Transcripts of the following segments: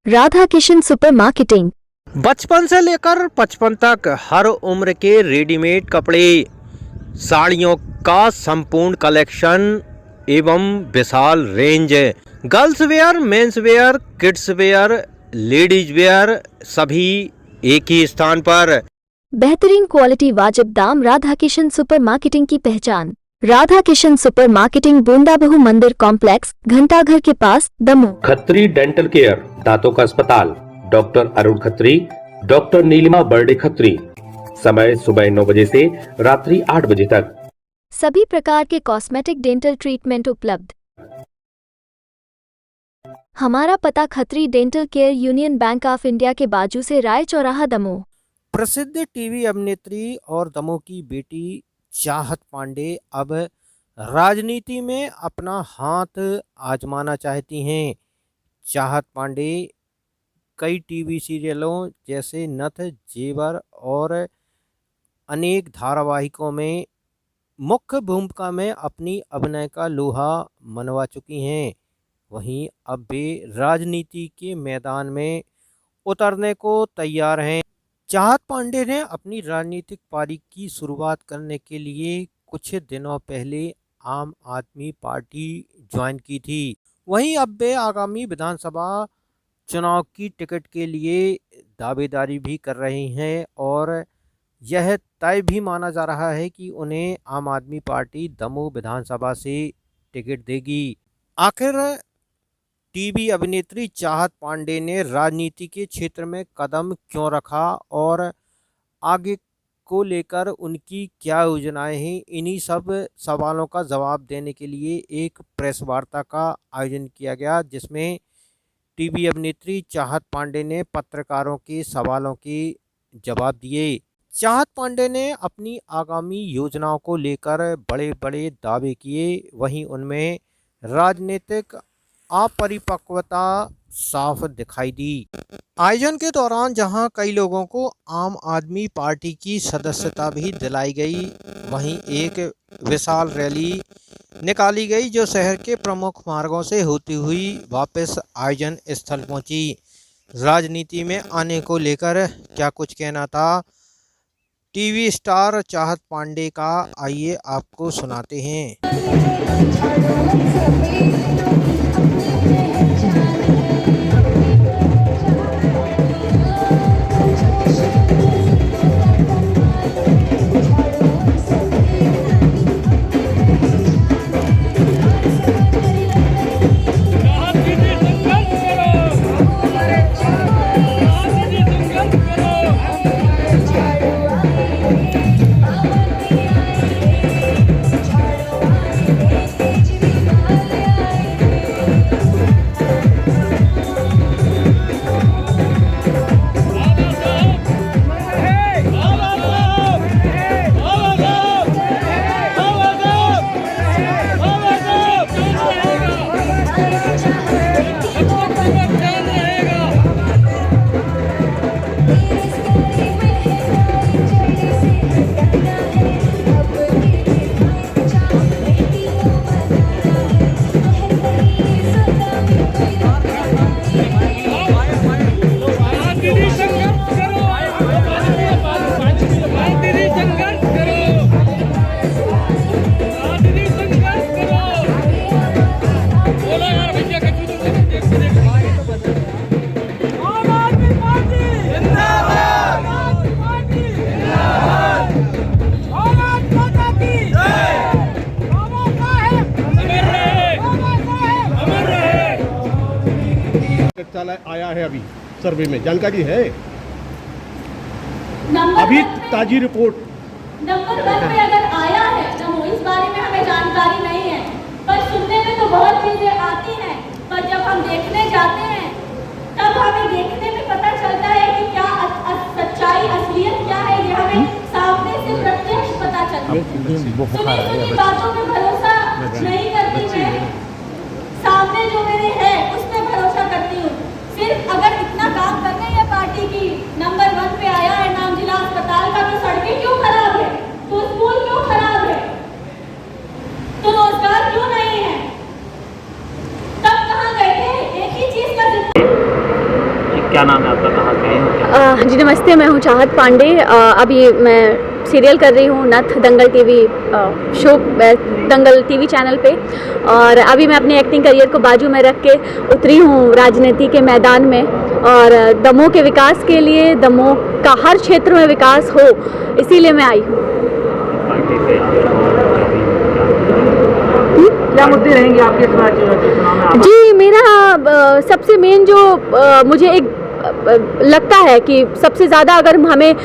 Radha Kishan super marketing. बचपन से लेकर 55 तक हर उम्र के रेडीमेड कपड़े, साड़ियों का संपूर्ण कलेक्शन एवं विशाल range, girls wear, men's wear, kids wear, ladies wear, सभी एक ही स्थान पर। बेहतरीन क्वालिटी, वाजिब दाम। राधा किशन सुपर मार्केटिंग की पहचान। राधा किशन सुपर मार्केटिंग, बूंदाबहू मंदिर कॉम्प्लेक्स, घंटाघर के पास, दमोह। खत्री डेंटल केयर, दांतों का अस्पताल, डॉक्टर अरुण खत्री, डॉक्टर नीलिमा बर्डे खत्री। समय सुबह 9 बजे से रात्रि 8 बजे तक। सभी प्रकार के कॉस्मेटिक डेंटल ट्रीटमेंट उपलब्ध। हमारा पता Khatri dental care, union bank of India के बाजू से, राय चौराहा, दमोह। प्रसिद्ध टीवी अभिनेत्री और दमोह की बेटी चाहत पांडे अब राजनीति में अपना हाथ आजमाना चाहती हैं। चाहत पांडे कई टीवी सीरियलों जैसे नथ, जेवर और अनेक धारावाहिकों में मुख्य भूमिका में अपनी अभिनय का लोहा मनवा चुकी हैं। वहीं अब वे राजनीति के मैदान में उतरने को तैयार हैं। चाहत पांडे ने अपनी राजनीतिक पारी की शुरुआत करने के लिए कुछ दिनों पहले आम आदमी पार्टी ज्वाइन की थी। वहीं अब वे आगामी विधानसभा चुनाव की टिकट के लिए दावेदारी भी कर रही हैं और यह तय भी माना जा रहा है कि उन्हें आम आदमी पार्टी दमोह विधानसभा से टिकट देगी। आखिर टीवी अभिनेत्री चाहत पांडे ने राजनीति के क्षेत्र में कदम क्यों रखा और आगे को लेकर उनकी क्या योजनाएं हैं, इन्हीं सब सवालों का जवाब देने के लिए एक प्रेस वार्ता का आयोजन किया गया, जिसमें टीवी अभिनेत्री चाहत पांडे ने पत्रकारों के सवालों के जवाब दिए। चाहत पांडे ने अपनी आगामी योजनाओं को लेकर बड़े बड़े दावे किए, वहीं उनमें राजनीतिक अपरिपक्वता साफ दिखाई दी। आयोजन के दौरान जहां कई लोगों को आम आदमी पार्टी की सदस्यता भी दिलाई गई, वहीं एक विशाल रैली निकाली गई जो शहर के प्रमुख मार्गों से होती हुई वापस आयोजन स्थल पहुंची। राजनीति में आने को लेकर क्या कुछ कहना था टीवी स्टार चाहत पांडे का, आइए आपको सुनाते हैं। आया है अभी सर्वे में, जानकारी है अभी ताजी रिपोर्ट नंबर 1 पे अगर आया है तो इस बारे में हमें जानकारी नहीं है, पर सुनने में तो बहुत चीजें आती हैं, पर जब हम देखने जाते हैं तब हमें देखने में पता चलता है कि क्या सच्चाई, असलियत क्या है, ये हमें सामने से प्रत्यक्ष पता चलता है। सुनी बातों पे भरोसा नहीं करती मैं, सामने जो मेरे है उस पर भरोसा करती हूँ। सिर्फ अगर इतना काम करने है पार्टी की, नंबर 1 पे आया है नाम जिला अस्पताल का, तो सड़कें क्यों खराब है, तो स्कूल क्यों खराब है, तो रोजगार क्यों नहीं है, तब कहाँ गए थे? एक ही चीज का जी नमस्ते, मैं हूँ चाहत पांडे। अभी मैं सीरियल कर रही हूँ नथ दंगल टीवी शो दंगल टीवी चैनल पे, और अभी मैं अपने एक्टिंग करियर को बाजू में रख के उतरी हूँ राजनीति के मैदान में। और दमोह के विकास के लिए, दमोह का हर क्षेत्र में विकास हो, इसीलिए मैं आई हूँ। क्या मुद्दे रहेंगे आपके चुनाव में? जी, मेरा सबसे मेन जो मुझे एक लगता है कि सबसे ज़्यादा अगर हमें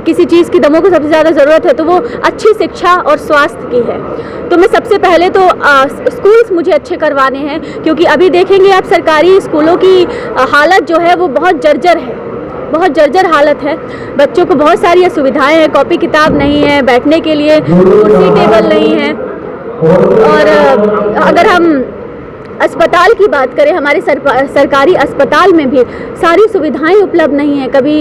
किसी चीज़ की दमोह को सबसे ज़्यादा ज़रूरत है तो वो अच्छी शिक्षा और स्वास्थ्य की है। तो मैं सबसे पहले तो स्कूल्स मुझे अच्छे करवाने हैं, क्योंकि अभी देखेंगे आप सरकारी स्कूलों की हालत जो है वो बहुत जर्जर है, बहुत जर्जर हालत है। बच्चों को बहुत सारी असुविधाएं हैं, कॉपी किताब नहीं है, बैठने के लिए कुर्सी टेबल नहीं है। और अगर हम अस्पताल की बात करें, हमारे सरकारी अस्पताल में भी सारी सुविधाएं उपलब्ध नहीं है। कभी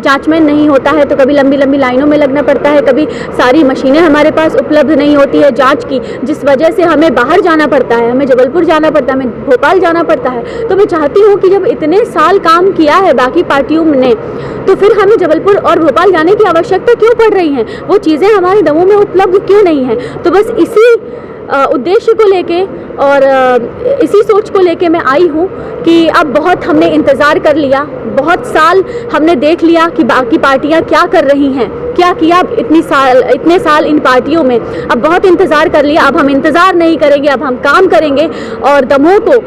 जांचमेंट नहीं होता है तो कभी लंबी लंबी लाइनों में लगना पड़ता है, कभी सारी मशीनें हमारे पास उपलब्ध नहीं होती है जांच की, जिस वजह से हमें बाहर जाना पड़ता है, हमें जबलपुर जाना पड़ता है, हमें भोपाल जाना पड़ता है। तो मैं चाहती हूँ कि जब इतने साल काम किया है बाकी पार्टियों ने, तो फिर हमें जबलपुर और भोपाल जाने की आवश्यकता क्यों पड़ रही है? वो चीज़ें हमारे दमोह में उपलब्ध क्यों नहीं है? तो बस इसी उद्देश्य को लेके और इसी सोच को लेके मैं आई हूँ कि अब बहुत हमने इंतज़ार कर लिया, बहुत साल हमने देख लिया कि बाकी पार्टियाँ क्या कर रही हैं, क्या किया इतने साल इन पार्टियों में। अब बहुत इंतज़ार कर लिया, अब हम इंतज़ार नहीं करेंगे, अब हम काम करेंगे। और दमोह को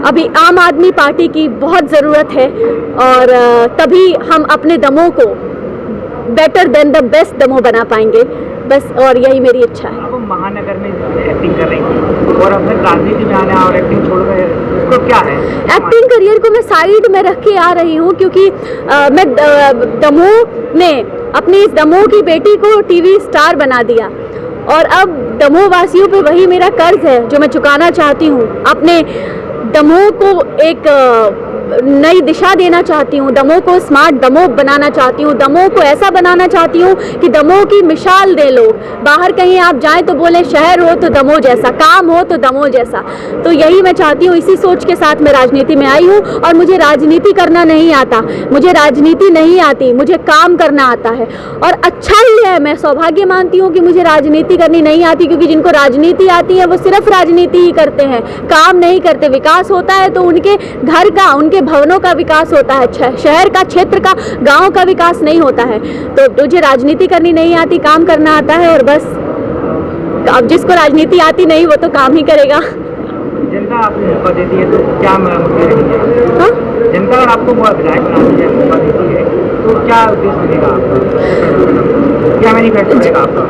अभी आम आदमी पार्टी की बहुत ज़रूरत है, और तभी हम अपने दमोह को better than the best Damoh बना पाएंगे। बस, और यही मेरी इच्छा है। आप महानगर में एक्टिंग कर रही थी और अब राजनीति में आना और एक्टिंग छोड़ गए, इसको क्या है? एक्टिंग करियर को मैं साइड में रख के आ रही हूँ, क्योंकि मैं दमोह ने अपनी इस दमोह की बेटी को टीवी स्टार बना दिया, और अब दमोह वासियों पे वही मेरा कर्ज है जो मैं चुकाना चाहती हूँ। अपने दमोह को एक नई दिशा देना चाहती हूँ, दमोह को स्मार्ट दमोह बनाना चाहती हूँ, दमोह को ऐसा बनाना चाहती हूँ कि दमोह की मिसाल दे लोग। बाहर कहीं आप जाएं तो बोले शहर हो तो दमोह जैसा, काम हो तो दमोह जैसा। तो यही मैं चाहती हूँ, इसी सोच के साथ मैं राजनीति में आई हूँ। और मुझे राजनीति करना नहीं आता, मुझे राजनीति नहीं आती, मुझे काम करना आता है। और अच्छा ही है, मैं सौभाग्य मानती हूँ कि मुझे राजनीति करनी नहीं आती, क्योंकि जिनको राजनीति आती है वो सिर्फ राजनीति ही करते हैं, काम नहीं करते। विकास होता है तो उनके घर का, उनके भवनों का विकास होता है, शहर का, क्षेत्र का, गांव का विकास नहीं होता है। तो मुझे राजनीति करनी नहीं आती, काम करना आता है। और बस, अब जिसको राजनीति आती नहीं वो तो काम ही करेगा। जनता आपको मौका देती है तो क्या मुद्दे रहेंगे? हाँ? जनता अगर आपको विधायक बनाती है, मौका देती है, तो क्या उद्देश्य मिलेगा आपका, क्या मैनिफेस्टो मिलेगा आपका?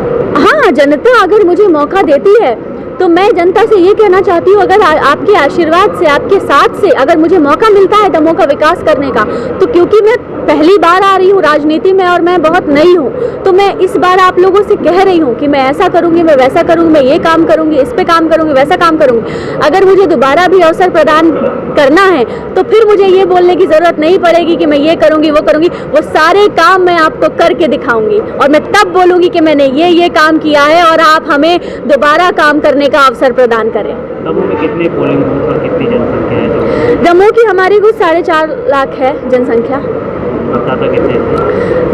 हाँ, जनता अगर मुझे मौका देती है तो मैं जनता से ये कहना चाहती हूँ, अगर आपके आशीर्वाद से, आपके साथ से अगर मुझे मौका मिलता है दमोह का विकास करने का, तो क्योंकि मैं पहली बार आ रही हूँ राजनीति में और मैं बहुत नई हूँ, तो मैं इस बार आप लोगों से कह रही हूँ कि मैं ऐसा करूँगी, मैं वैसा करूँगी, मैं ये काम करूँगी, इस पे काम करूँगी, वैसा काम करूँगी। अगर मुझे दोबारा भी अवसर प्रदान करना है तो फिर मुझे ये बोलने की ज़रूरत नहीं पड़ेगी कि मैं ये करूँगी, वो करूँगी। वो सारे काम मैं आपको करके दिखाऊँगी, और मैं तब बोलूँगी कि मैंने ये काम किया है और आप हमें दोबारा काम करने का अवसर प्रदान करें। दमोह में कितने पोलिंग बूथ और कितनी जनसंख्या है? दमोह की हमारी कुछ 4.5 लाख है जनसंख्या। मतदाता कितने?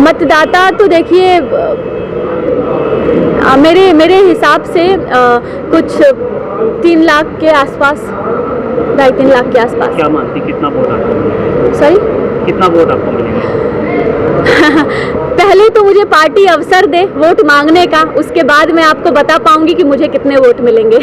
मतदाता तो देखिए, मेरे हिसाब से कुछ 3 लाख के आसपास, 2.5-3 लाख के आसपास। क्या मानती, कितना वोट आपको मिलेगा? सॉरी, कितना वोट आपको मिलेगा? पहले तो मुझे पार्टी अवसर दे वोट मांगने का, उसके बाद मैं आपको बता पाऊंगी कि मुझे कितने वोट मिलेंगे।